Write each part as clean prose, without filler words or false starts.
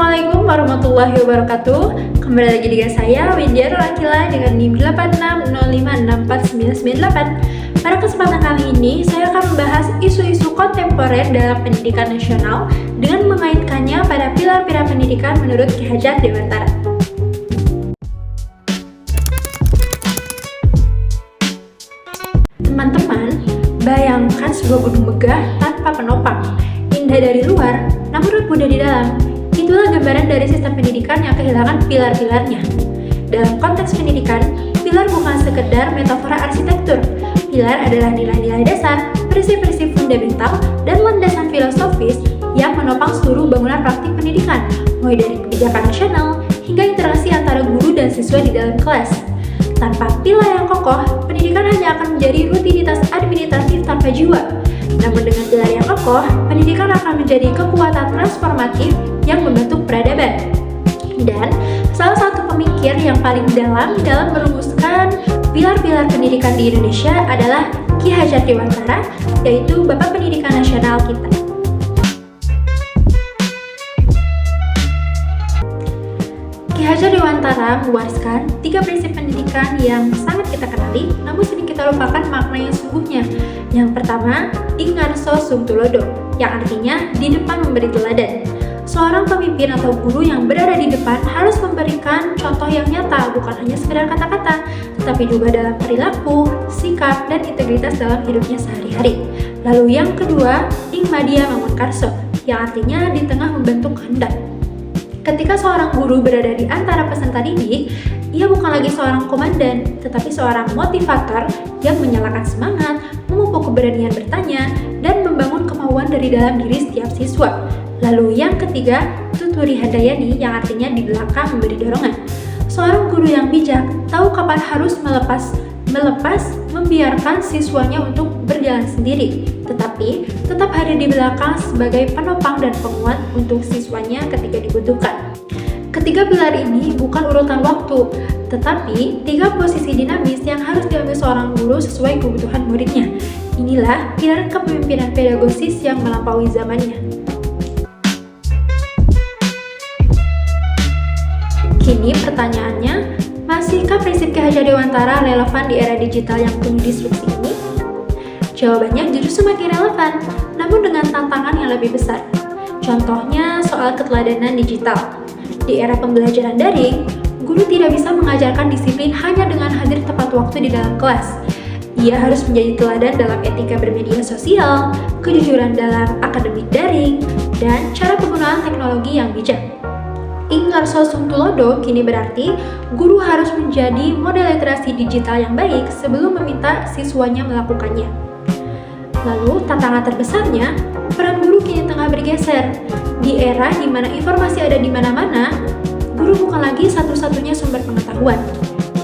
Assalamualaikum warahmatullahi wabarakatuh. Kembali lagi dengan saya Widya Akila dengan NIM 8605649998. Pada kesempatan kali ini saya akan membahas isu-isu kontemporer dalam pendidikan nasional dengan mengaitkannya pada pilar-pilar pendidikan menurut Ki Hajar Dewantara. Teman-teman, bayangkan sebuah gedung megah tanpa penopang, indah dari luar, namun rapuh dari dalam. Itulah gambaran dari sistem pendidikan yang kehilangan pilar-pilarnya. Dalam konteks pendidikan, pilar bukan sekedar metafora arsitektur. Pilar adalah nilai-nilai dasar, prinsip-prinsip fundamental, dan landasan filosofis yang menopang seluruh bangunan praktik pendidikan, mulai dari kebijakan nasional hingga interaksi antara guru dan siswa di dalam kelas. Tanpa pilar yang kokoh, pendidikan hanya akan menjadi rutinitas administratif tanpa jiwa. Namun dengan pilar yang kokoh, pendidikan akan menjadi kekuatan transformatif yang membentuk peradaban. Dan salah satu pemikir yang paling dalam merumuskan pilar-pilar pendidikan di Indonesia adalah Ki Hajar Dewantara, yaitu Bapak Pendidikan Nasional kita. Ki Hajar Dewantara mewariskan 3 prinsip pendidikan yang sangat kita kenali, namun sering kita lupakan makna yang sesungguhnya. Yang pertama, ing ngarso sung tulodo, yang artinya di depan memberi teladan. Seorang pemimpin atau guru yang berada di depan harus memberikan contoh yang nyata, bukan hanya sekedar kata-kata, tetapi juga dalam perilaku, sikap, dan integritas dalam hidupnya sehari-hari. Lalu yang kedua, ing madia mangun karso, yang artinya di tengah membentuk kehendak. Ketika seorang guru berada di antara peserta didik, ia bukan lagi seorang komandan, tetapi seorang motivator yang menyalakan semangat, memupuk keberanian bertanya, dan membangun kemauan dari dalam diri setiap siswa. Lalu yang ketiga, tuturi handayani, yang artinya di belakang memberi dorongan. Seorang guru yang bijak tahu kapan harus melepas, membiarkan siswanya untuk berjalan sendiri, tetapi tetap hadir di belakang sebagai penopang dan penguat untuk siswanya ketika dibutuhkan. Ketiga pilar ini bukan urutan waktu, tetapi 3 posisi dinamis yang harus diambil seorang guru sesuai kebutuhan muridnya. Inilah pilar kepemimpinan pedagosis yang melampaui zamannya. Kini pertanyaannya, masihkah prinsip Ki Hajar Dewantara relevan di era digital yang penuh disrupsi ini? Jawabannya justru semakin relevan, namun dengan tantangan yang lebih besar. Contohnya soal keteladanan digital. Di era pembelajaran daring, guru tidak bisa mengajarkan disiplin hanya dengan hadir tepat waktu di dalam kelas. Ia harus menjadi teladan dalam etika bermedia sosial, kejujuran dalam akademik daring, dan cara penggunaan teknologi yang bijak. Ing ngarso sung tulodo kini berarti guru harus menjadi model literasi digital yang baik sebelum meminta siswanya melakukannya. Lalu tantangan terbesarnya, peran guru kini tengah bergeser. Di era di mana informasi ada di mana-mana, guru bukan lagi satu-satunya sumber pengetahuan.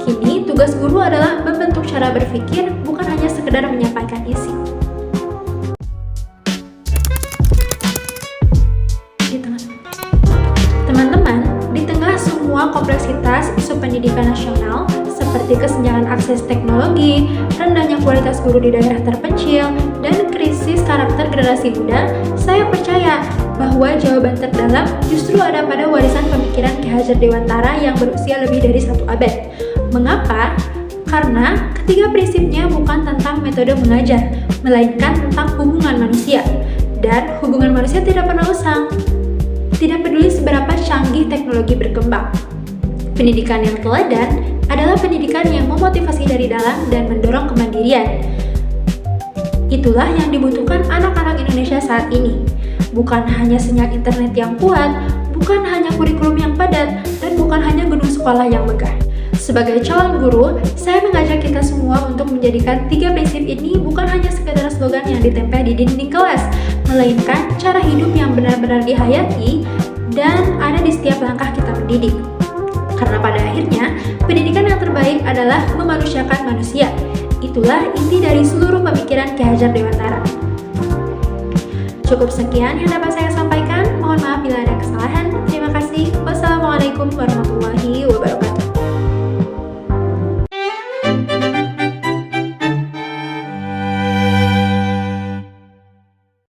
Kini tugas guru adalah membentuk cara berpikir, bukan hanya sekedar menyampaikan isi. Teman-teman, di tengah semua kompleksitas isu pendidikan nasional seperti kesenjangan akses teknologi, rendahnya kualitas guru di daerah terpencil, dan krisis karakter generasi muda, saya percaya bahwa jawaban terdalam justru ada pada warisan pemikiran Ki Hajar Dewantara yang berusia lebih dari 1 abad. Mengapa? Karena ketiga prinsipnya bukan tentang metode mengajar, melainkan tentang hubungan manusia. Dan hubungan manusia tidak pernah usang. Tidak peduli seberapa canggih teknologi berkembang. Pendidikan yang teladan adalah pendidikan yang memotivasi dari dalam dan mendorong kemandirian. Itulah yang dibutuhkan anak-anak Indonesia saat ini. Bukan hanya sinyal internet yang kuat, bukan hanya kurikulum yang padat, dan bukan hanya gedung sekolah yang megah. Sebagai calon guru, saya mengajak kita semua untuk menjadikan 3 prinsip ini bukan hanya sekedar slogan yang ditempel di dinding kelas, melainkan cara hidup yang benar-benar dihayati dan ada di setiap langkah kita mendidik. Karena pada akhirnya, pendidikan yang terbaik adalah memanusiakan manusia. Itulah inti dari seluruh pemikiran Ki Hajar Dewantara. Cukup sekian yang dapat saya sampaikan. Mohon maaf bila ada kesalahan. Terima kasih. Wassalamualaikum warahmatullahi wabarakatuh.